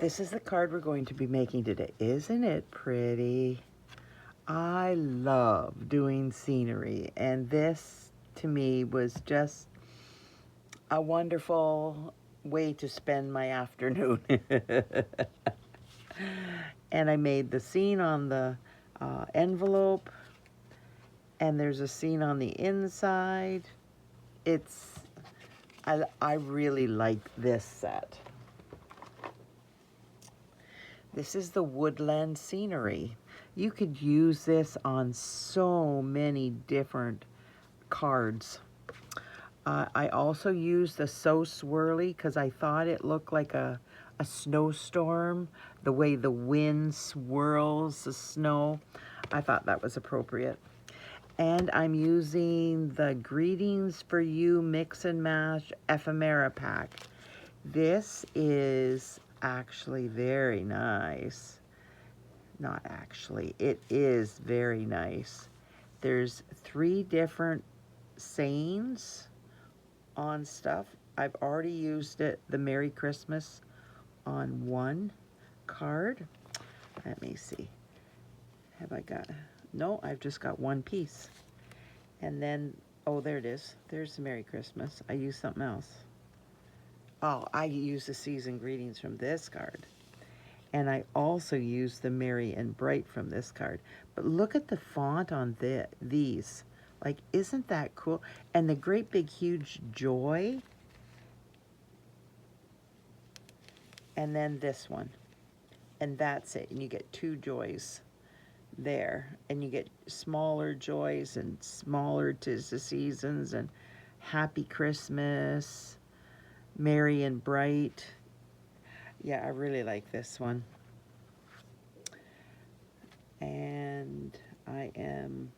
This is the card we're going to be making today. Isn't it pretty? I love doing scenery, and this to me was just a wonderful way to spend my afternoon. And I made the scene on the envelope, and there's a scene on the inside. I really like this set. This is the Woodland scenery. You could use this on so many different cards. I also used the So Swirly because I thought it looked like a snowstorm, the way the wind swirls the snow. I thought that was appropriate. And I'm using the Greetings for You Mix and Match Ephemera Pack. This is actually very nice. Not actually, it is very nice. There's 3 different sayings on stuff. I've already used it, the Merry Christmas, on 1 card. Let me see. Have I got, no, I've just got 1 piece. And then, oh, there it is. There's the Merry Christmas. I used something else. Oh, I used the Season Greetings from this card. And I also used the Merry and Bright from this card. But look at the font on these. Like, isn't that cool? And the great big huge joy. And then this one. And that's it. And you get 2 joys there. And you get smaller joys and smaller 'tis the seasons and Happy Christmas, Merry and Bright. Yeah, I really like this one. And I am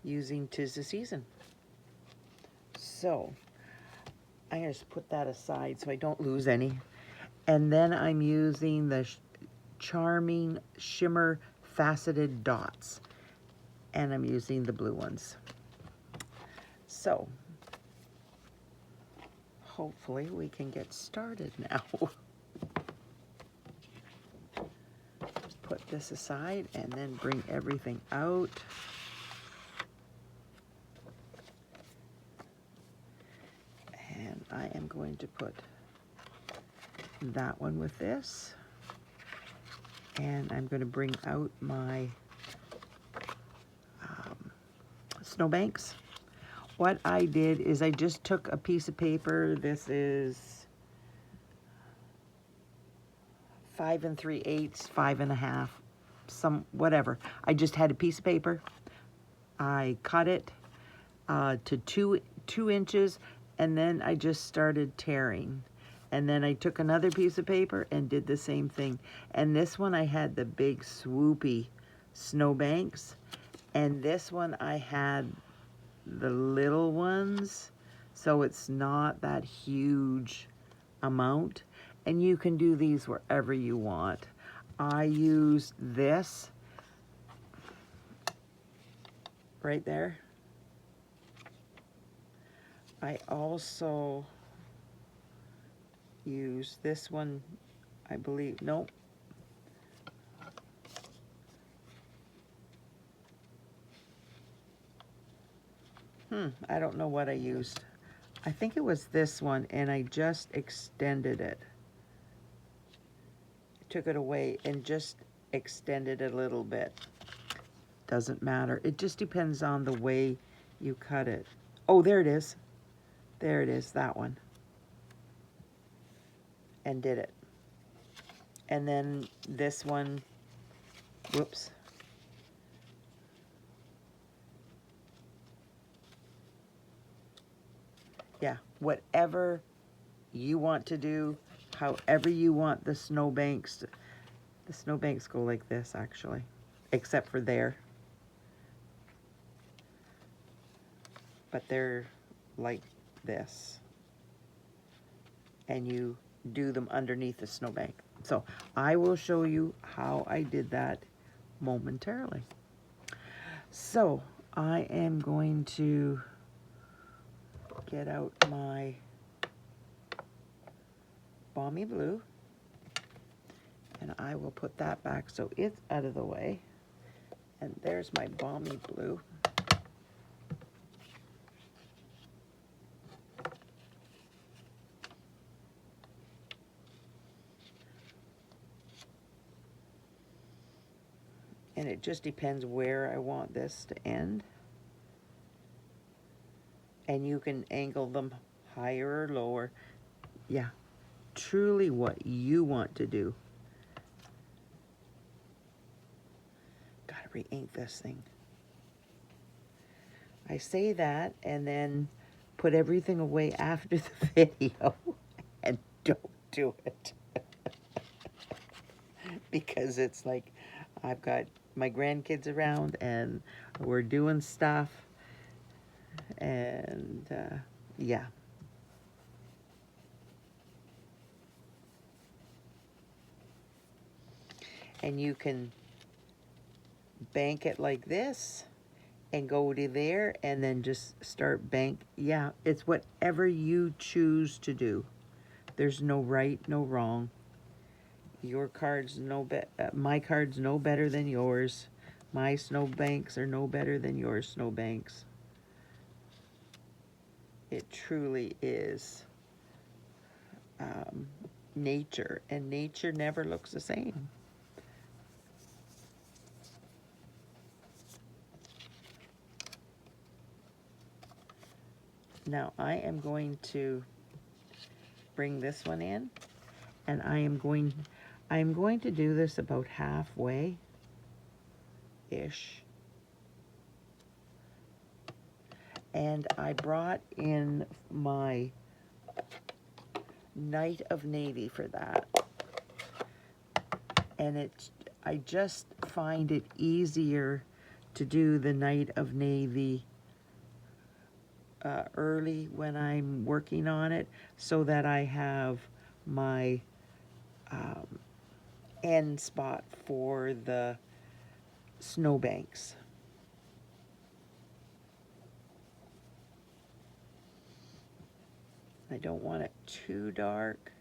using 'Tis the Season. So I'm going to put that aside so I don't lose any. And then I'm using the Charming Shimmer Faceted Dots. And I'm using the blue ones. So hopefully we can get started now. Put this aside and then bring everything out. And I am going to put that one with this. And I'm going to bring out my snowbanks. What I did is I just took a piece of paper. This is 5 3/8, 5 1/2, some whatever. I just had a piece of paper. I cut it to 2 inches, and then I just started tearing. And then I took another piece of paper and did the same thing. And this one I had the big swoopy snowbanks, and this one I had the little ones, so it's not that huge amount. And you can do these wherever you want. I used this right there. I also used this one, I believe, nope. I don't know what I used. I think it was this one, and I just extended it. Took it away and just extended it a little bit. Doesn't matter. It just depends on the way you cut it. Oh, there it is. There it is, that one. And did it. And then this one, whoops. Yeah, whatever you want to do, however you want the snowbanks. The snowbanks go like this, actually, except for there. But they're like this. And you do them underneath the snowbank. So I will show you how I did that momentarily. So I am going to get out my Balmy Blue. And I will put that back so it's out of the way. And there's my Balmy Blue. And it just depends where I want this to end. And you can angle them higher or lower. Yeah, truly what you want to do. Gotta re-ink this thing. I say that and then put everything away after the video and don't do it. Because it's like I've got my grandkids around and we're doing stuff and yeah. And you can bank it like this and go to there and then just start bank. Yeah, it's whatever you choose to do. There's no right, no wrong. Your cards my cards no better than yours. My snowbanks are no better than your snowbanks. It truly is nature, and nature never looks the same. Now I am going to bring this one in, and I'm going to do this about halfway ish. And I brought in my Night of Navy for that. And I just find it easier to do the Night of Navy early when I'm working on it, so that I have my end spot for the snowbanks. I don't want it too dark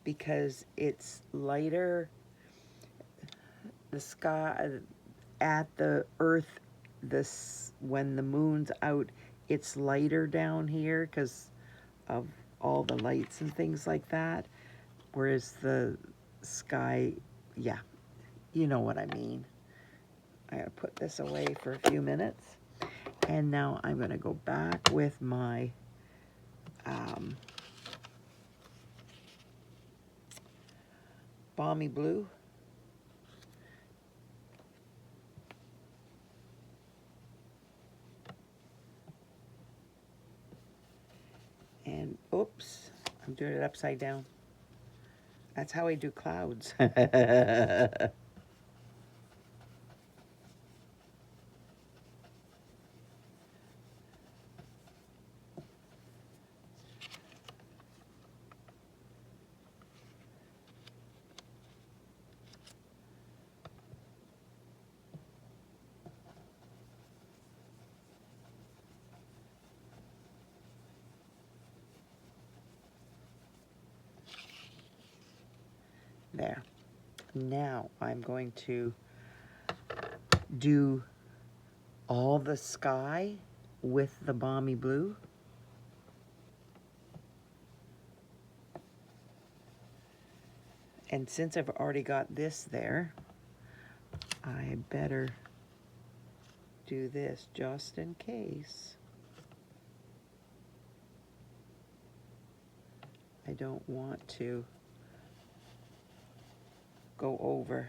because it's lighter. The sky at the earth, when the moon's out, it's lighter down here because of all the lights and things like that. Whereas the sky, yeah, you know what I mean. I gotta put this away for a few minutes. And now I'm gonna go back with my Balmy Blue. And oops, I'm doing it upside down. That's how I do clouds. There. Now I'm going to do all the sky with the Balmy Blue. And since I've already got this there, I better do this just in case. I don't want to go over.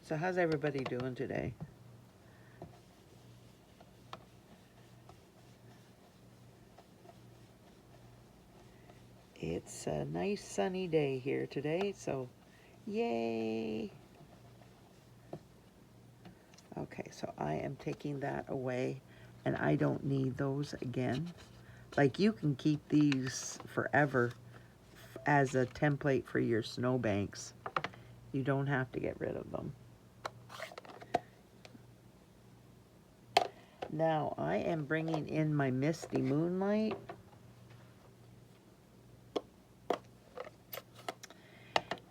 So how's everybody doing today? It's a nice sunny day here today, so yay! Okay, so I am taking that away, and I don't need those again. Like, you can keep these forever as a template for your snowbanks. You don't have to get rid of them. Now, I am bringing in my Misty Moonlight.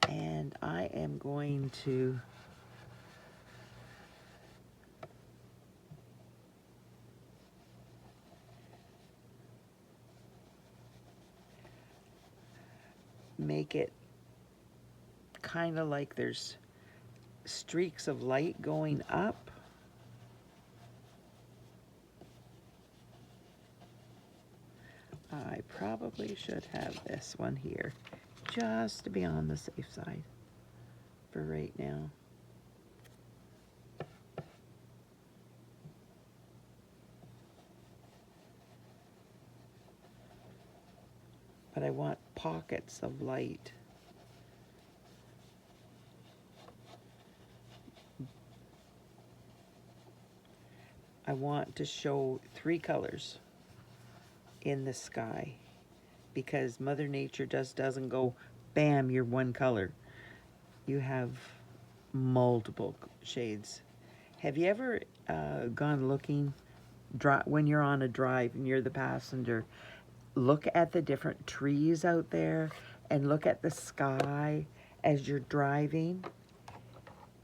And I am going to make it kind of like there's streaks of light going up. I probably should have this one here, just to be on the safe side for right now. But I want pockets of light. I want to show 3 colors in the sky, because Mother Nature just doesn't go, bam, you're one color. You have multiple shades. Have you ever gone looking, when you're on a drive and you're the passenger, look at the different trees out there and look at the sky as you're driving?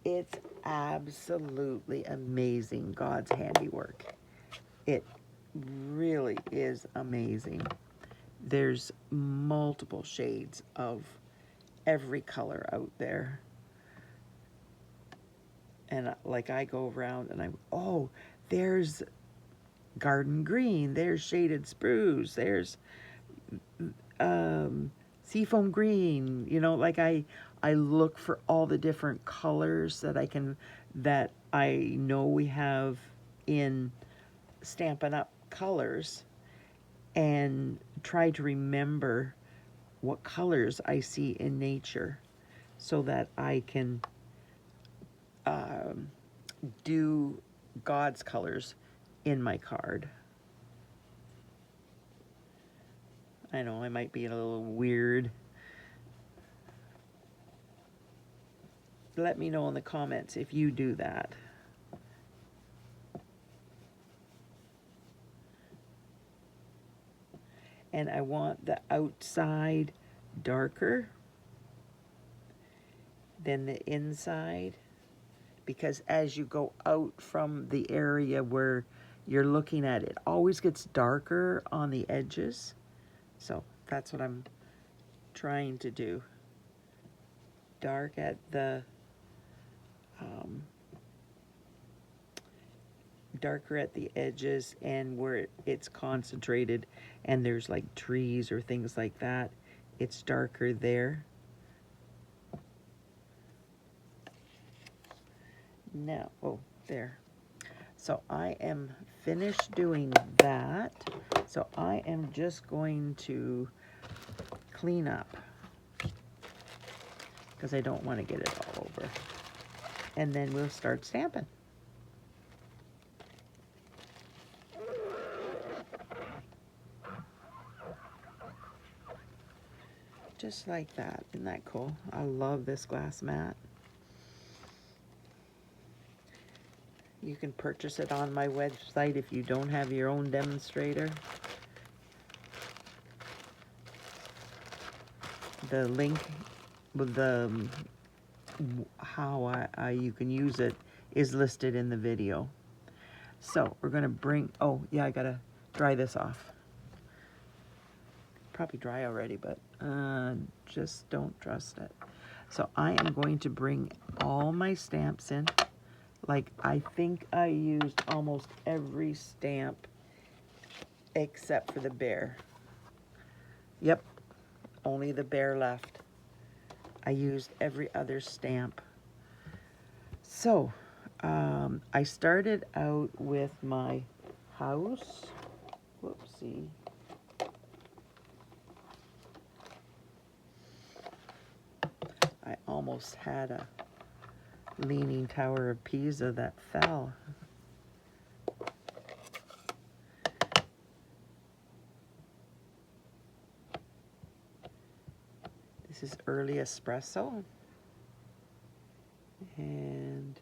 It's absolutely amazing, God's handiwork. It really is amazing. There's multiple shades of every color out there. And like, I go around and oh, there's garden green, there's shaded spruce, there's seafoam green, you know, like I look for all the different colors that I know we have in Stampin' Up! Colors, and try to remember what colors I see in nature so that I can do God's colors in my card. I know I might be a little weird. Let me know in the comments if you do that. And I want the outside darker than the inside, because as you go out from the area where you're looking at, it always gets darker on the edges. So that's what I'm trying to do. Dark at the darker at the edges, and where it's concentrated and there's like trees or things like that, it's darker there. Now, oh, there. So I am finished doing that. So I am just going to clean up, because I don't want to get it all over. And then we'll start stamping. Just like that. Isn't that cool? I love this glass mat. You can purchase it on my website if you don't have your own demonstrator. The link with the how you can use it is listed in the video. So we're gonna bring, oh yeah, I gotta dry this off. Probably dry already, but just don't trust it. So I am going to bring all my stamps in. Like, I think I used almost every stamp except for the bear. Yep, only the bear left. I used every other stamp. So I started out with my house. Whoopsie. I almost had a Leaning Tower of Pisa that fell. is early espresso. And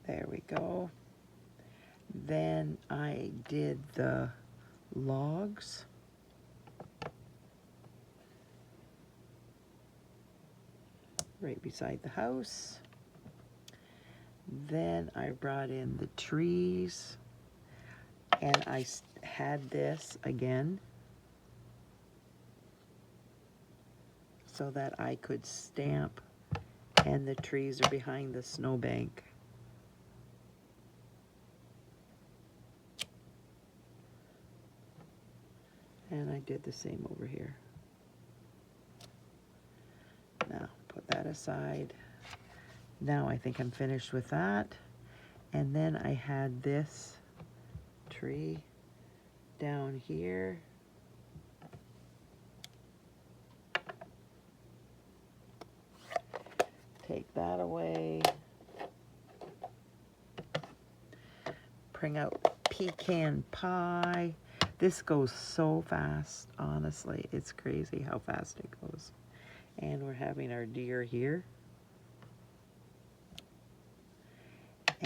there we go. Then I did the logs. Right beside the house. Then I brought in the trees, and I had this again so that I could stamp, and the trees are behind the snowbank. And I did the same over here. Now, put that aside. Now I think I'm finished with that. And then I had this tree down here. Take that away. Bring out Pecan Pie. This goes so fast, honestly. It's crazy how fast it goes. And we're having our deer here.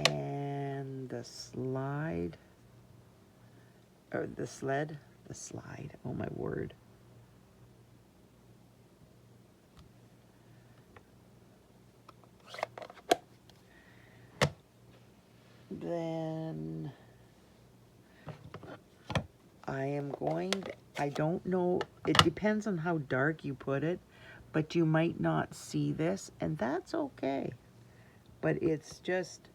And the slide, or the sled, the slide, oh my word. Then I am going, I don't know, it depends on how dark you put it, but you might not see this, and that's okay. But it's just,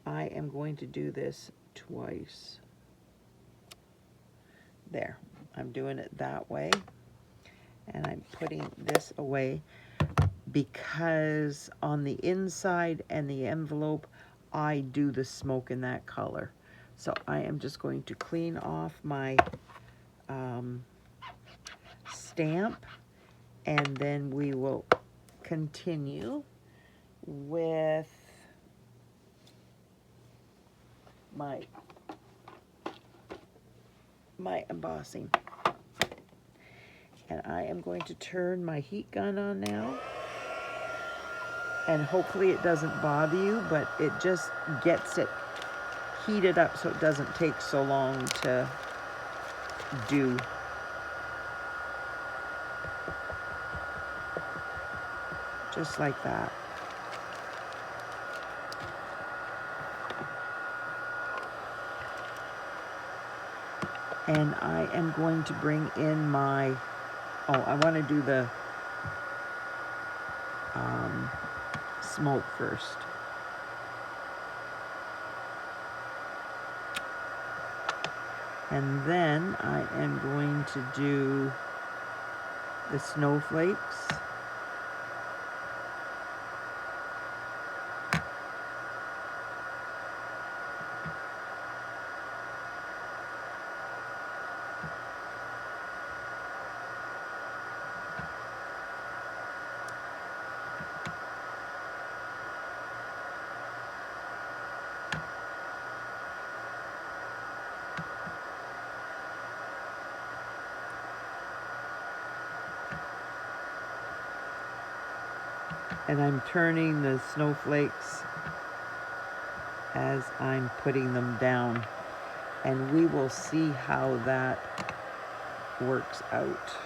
I am going to do this twice. There, I'm doing it that way, and I'm putting this away because on the inside and the envelope, I do the smoke in that color. So I am just going to clean off my stamp, and then we will continue with my embossing. And I am going to turn my heat gun on now. And hopefully it doesn't bother you, but it just gets it heated up so it doesn't take so long to do. Just like that. And I am going to bring in my, oh, I want to do the smoke first. And then I am going to do the snowflakes. And I'm turning the snowflakes as I'm putting them down. And we will see how that works out.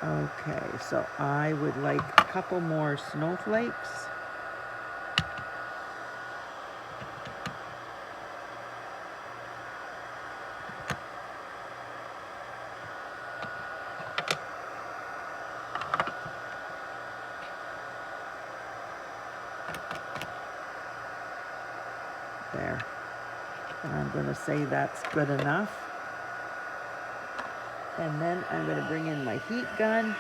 Okay, so I would like a couple more snowflakes. There. And I'm going to say that's good enough. And then I'm going to bring in my heat gun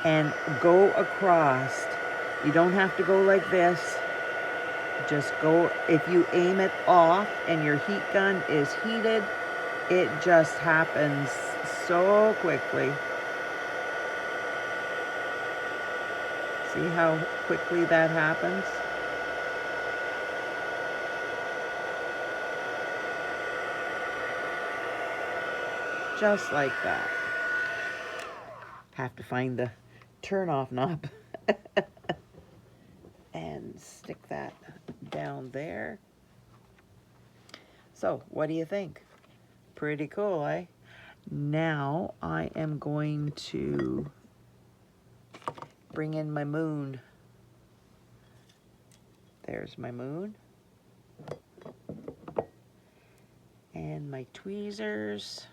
and go across. You don't have to go like this. Just go, if you aim it off and your heat gun is heated, it just happens so quickly. See how quickly that happens? Just like that. Have to find the turn off knob and stick that down there. So, what do you think? Pretty cool, eh? Now I am going to bring in my moon. There's my moon. And my tweezers.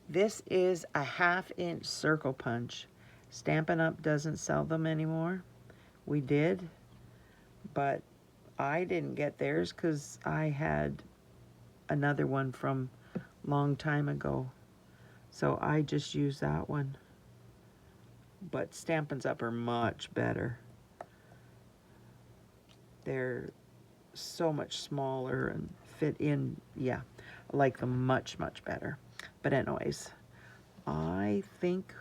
This is a 1/2-inch circle punch. Stampin' Up! Doesn't sell them anymore. We did, but I didn't get theirs because I had another one from a long time ago. So I just used that one. But Stampin' Up! Are much better. They're so much smaller and fit in. Yeah, I like them much, much better. But anyways, I think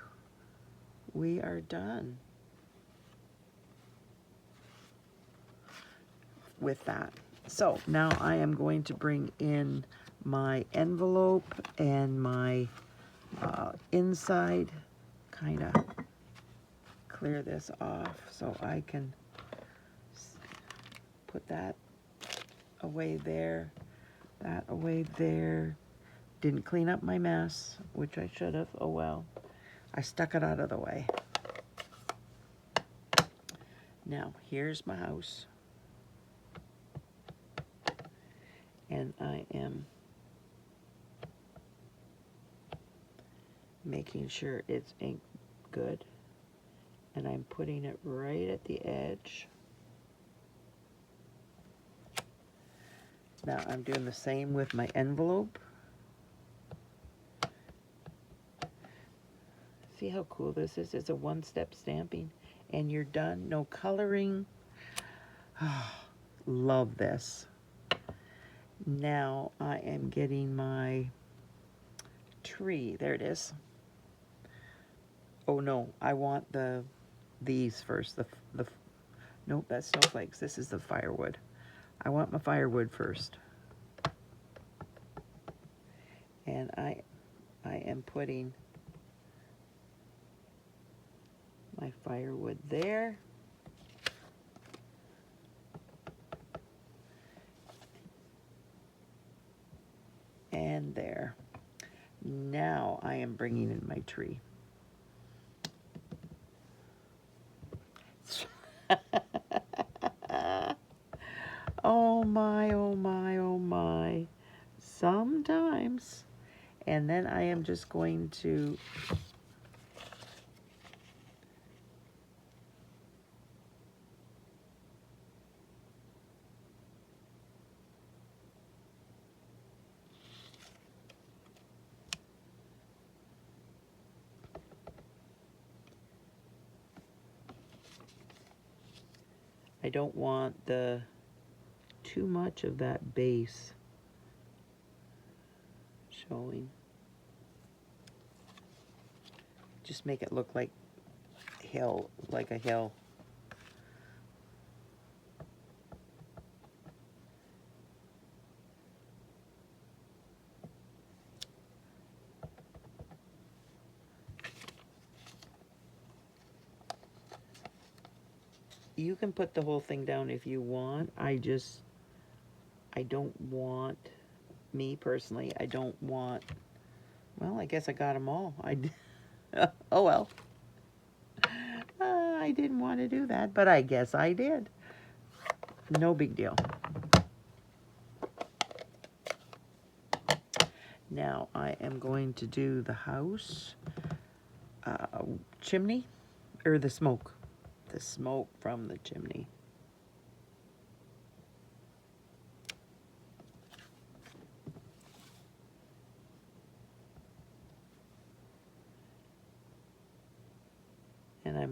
we are done with that. So now I am going to bring in my envelope and my inside, kind of clear this off so I can put that away there, that away there. Didn't clean up my mess, which I should have. Oh well. I stuck it out of the way. Now, here's my house. And I am making sure it's inked good. And I'm putting it right at the edge. Now I'm doing the same with my envelope. See how cool this is? It's a one-step stamping and you're done. No coloring. Oh, love this. Now I am getting my tree. There it is. Oh no, I want these first. Nope, that's snowflakes. This is the firewood. I want my firewood first. And I am putting my firewood there. And there. Now I am bringing in my tree. Oh my, oh my, oh my. Sometimes. And then I am just going to I don't want too much of that base showing. Just make it look like a hill. You can put the whole thing down if you want. I don't want, me personally, I don't want, well, I guess I got them all. Oh well. I didn't want to do that, but I guess I did. No big deal. Now I am going to do the house chimney, or the smoke from the chimney.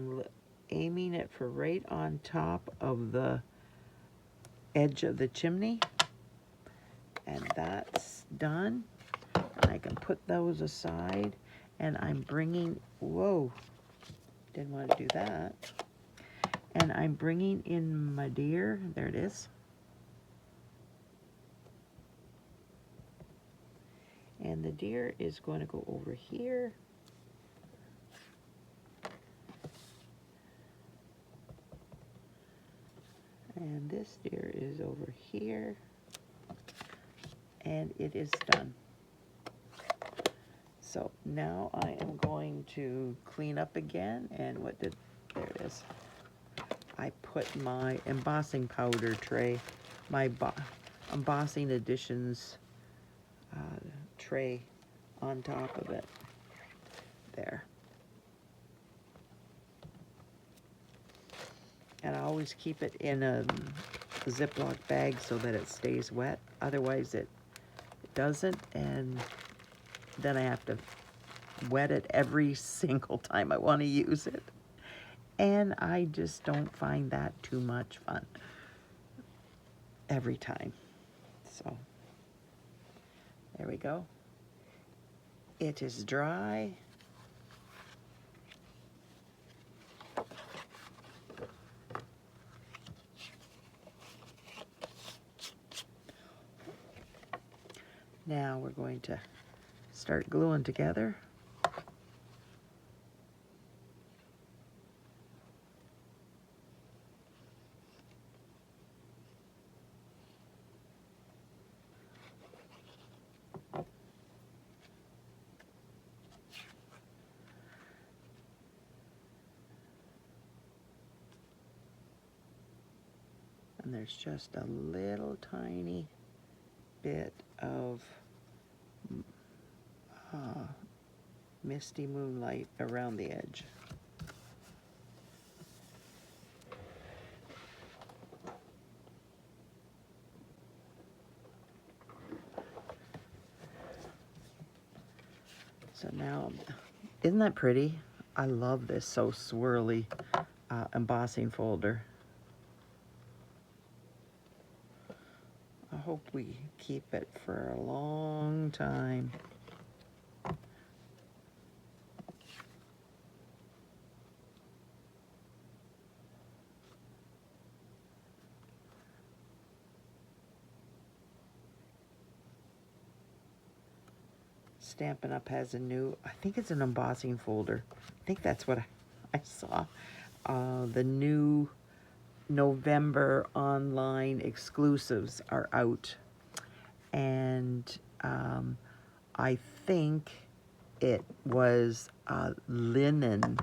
I'm aiming it for right on top of the edge of the chimney. And that's done. I can put those aside, and I'm bringing, whoa, didn't want to do that. And I'm bringing in my deer, there it is. And the deer is going to go over here. And this deer is over here. And it is done. So now I am going to clean up again, and there it is. I put my embossing powder tray, my embossing additions tray on top of it. There. And I always keep it in a Ziploc bag so that it stays wet. Otherwise it doesn't, and then I have to wet it every single time I want to use it. And I just don't find that too much fun every time. So there we go. It is dry. Now we're going to start gluing together. And there's just a little tiny bit of Misty Moonlight around the edge. So now, isn't that pretty? I love this so swirly embossing folder. I hope we keep it for a long time. Stampin' Up! Has a new, I think it's an embossing folder. I think that's what I saw. The new November online exclusives are out. And I think it was a linen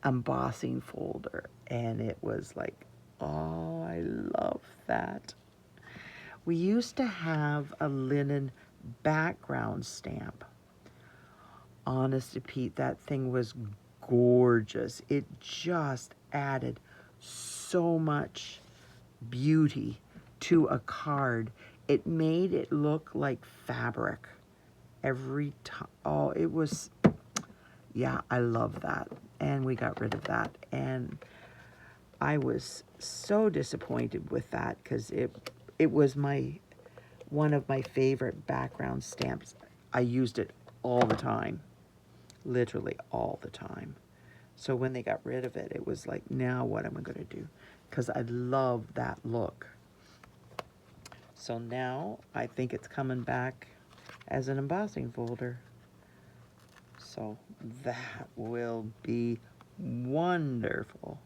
embossing folder. And it was like, oh, I love that. We used to have a linen background stamp. Honest to Pete, that thing was gorgeous. It just added so much beauty to a card. It made it look like fabric every time. Oh, it was, yeah, I love that. And we got rid of that. And I was so disappointed with that because it was one of my favorite background stamps. I used it all the time, literally all the time. So when they got rid of it, it was like, now what am I going to do? Because I love that look. So now I think it's coming back as an embossing folder. So that will be wonderful.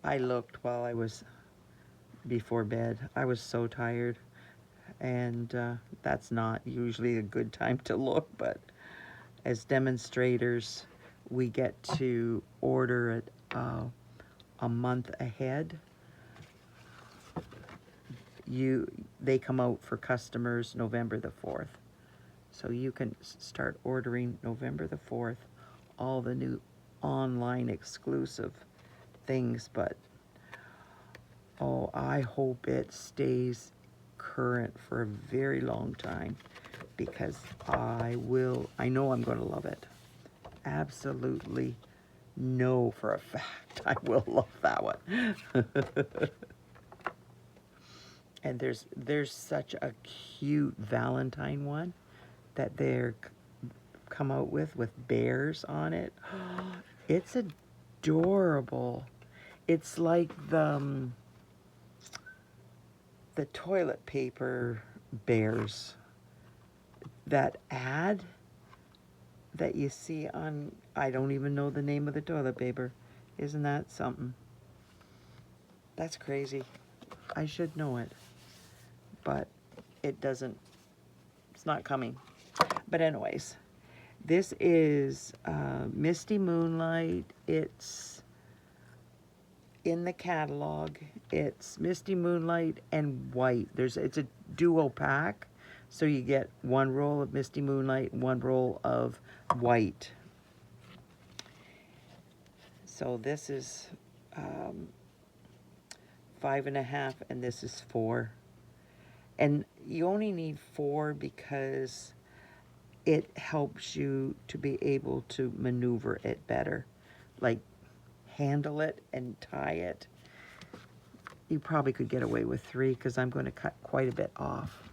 I looked while I was before bed. I was so tired, and that's not usually a good time to look, but as demonstrators, we get to order it a month ahead. They come out for customers November the 4th. So you can start ordering November the 4th, all the new online exclusive things, but oh, I hope it stays current for a very long time because I know I'm going to love it. Absolutely know for a fact I will love that one. And there's such a cute Valentine one that they're come out with bears on it. It's adorable. It's like the toilet paper bears, that ad that you see on, I don't even know the name of the toilet paper. Isn't that something? That's crazy. I should know it, but it doesn't, it's not coming. But anyways, this is Misty Moonlight. It's in the catalog. It's Misty Moonlight and white. It's a duo pack, so you get one roll of Misty Moonlight, one roll of white. So this is 5.5, and this is 4. And you only need 4 because it helps you to be able to maneuver it better, like handle it and tie it. You probably could get away with 3 because I'm going to cut quite a bit off.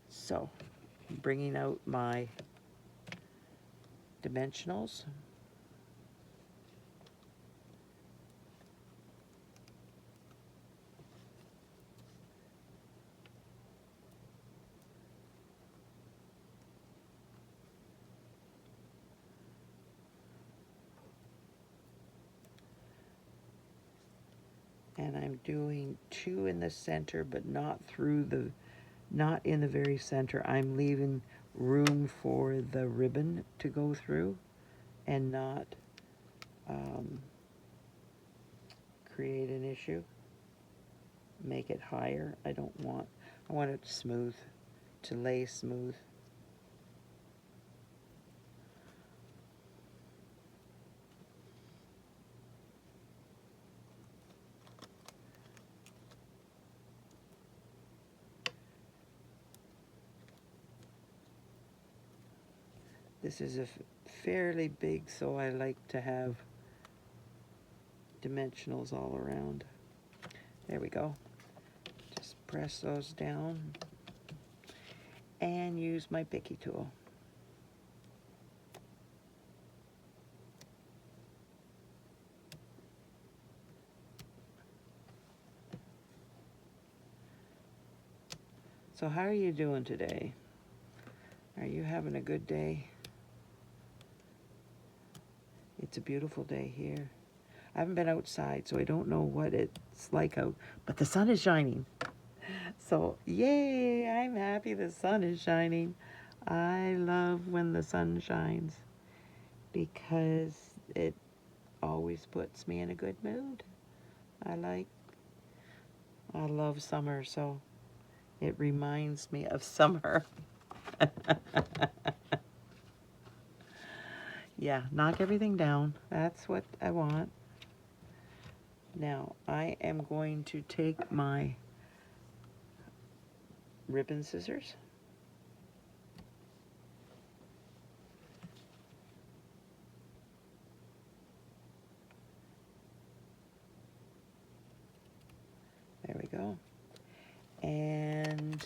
So, bringing out my dimensionals. And I'm doing 2 in the center, but not in the very center. I'm leaving room for the ribbon to go through and not create an issue. Make it higher. I want it smooth, to lay smooth. This is fairly big, so I like to have dimensionals all around. There we go. Just press those down and use my picky tool. So how are you doing today? Are you having a good day? It's a beautiful day here. I haven't been outside, so I don't know what it's like out, but the sun is shining. So, yay, I'm happy the sun is shining. I love when the sun shines because it always puts me in a good mood. I love summer, so it reminds me of summer. Yeah, knock everything down. That's what I want. Now, I am going to take my ribbon scissors. There we go. And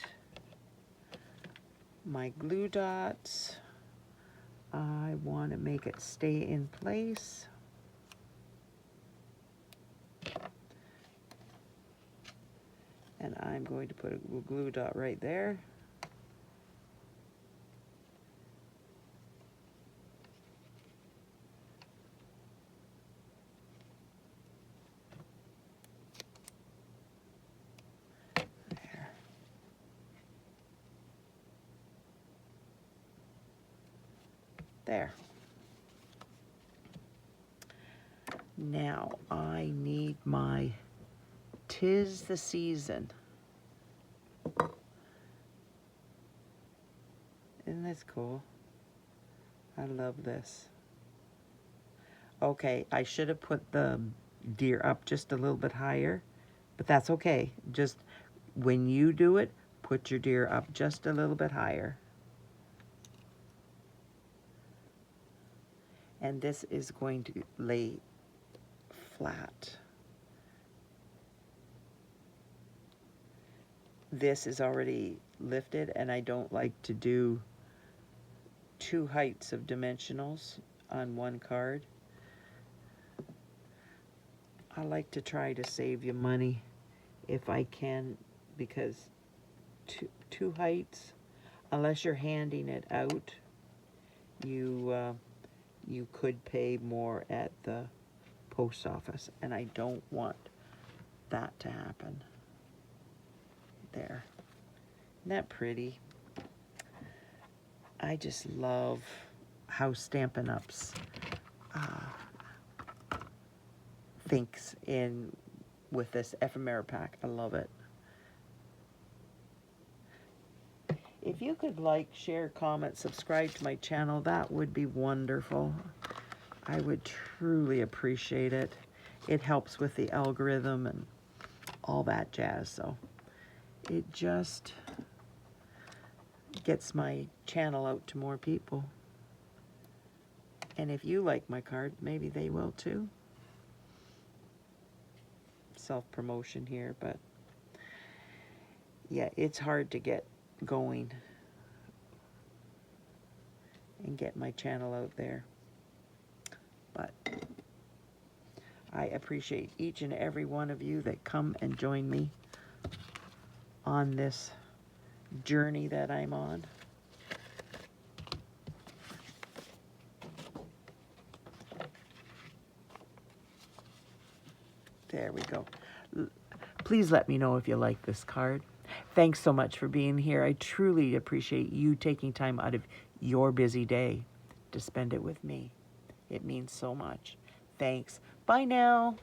my glue dots, I want to make it stay in place. And I'm going to put a glue dot right there. There. Now I need my 'Tis the Season. Isn't this cool? I love this. Okay, I should have put the deer up just a little bit higher But that's okay. Just when you do it, put your deer up just a little bit higher. And this is going to lay flat. This is already lifted, and I don't like to do two heights of dimensionals on one card. I like to try to save you money if I can, because two heights, unless you're handing it out, you could pay more at the post office, and I don't want that to happen. There. Isn't that pretty? I just love how Stampin' Up's thinks in with this ephemera pack. I love it. If you could like, share, comment, subscribe to my channel, that would be wonderful. I would truly appreciate it. It helps with the algorithm and all that jazz, so it just gets my channel out to more people. And if you like my card, maybe they will too. Self-promotion here, but yeah, it's hard to get going and get my channel out there. But I appreciate each and every one of you that come and join me on this journey that I'm on. There we go. Please let me know if you like this card. Thanks so much for being here. I truly appreciate you taking time out of your busy day to spend it with me. It means so much. Thanks. Bye now.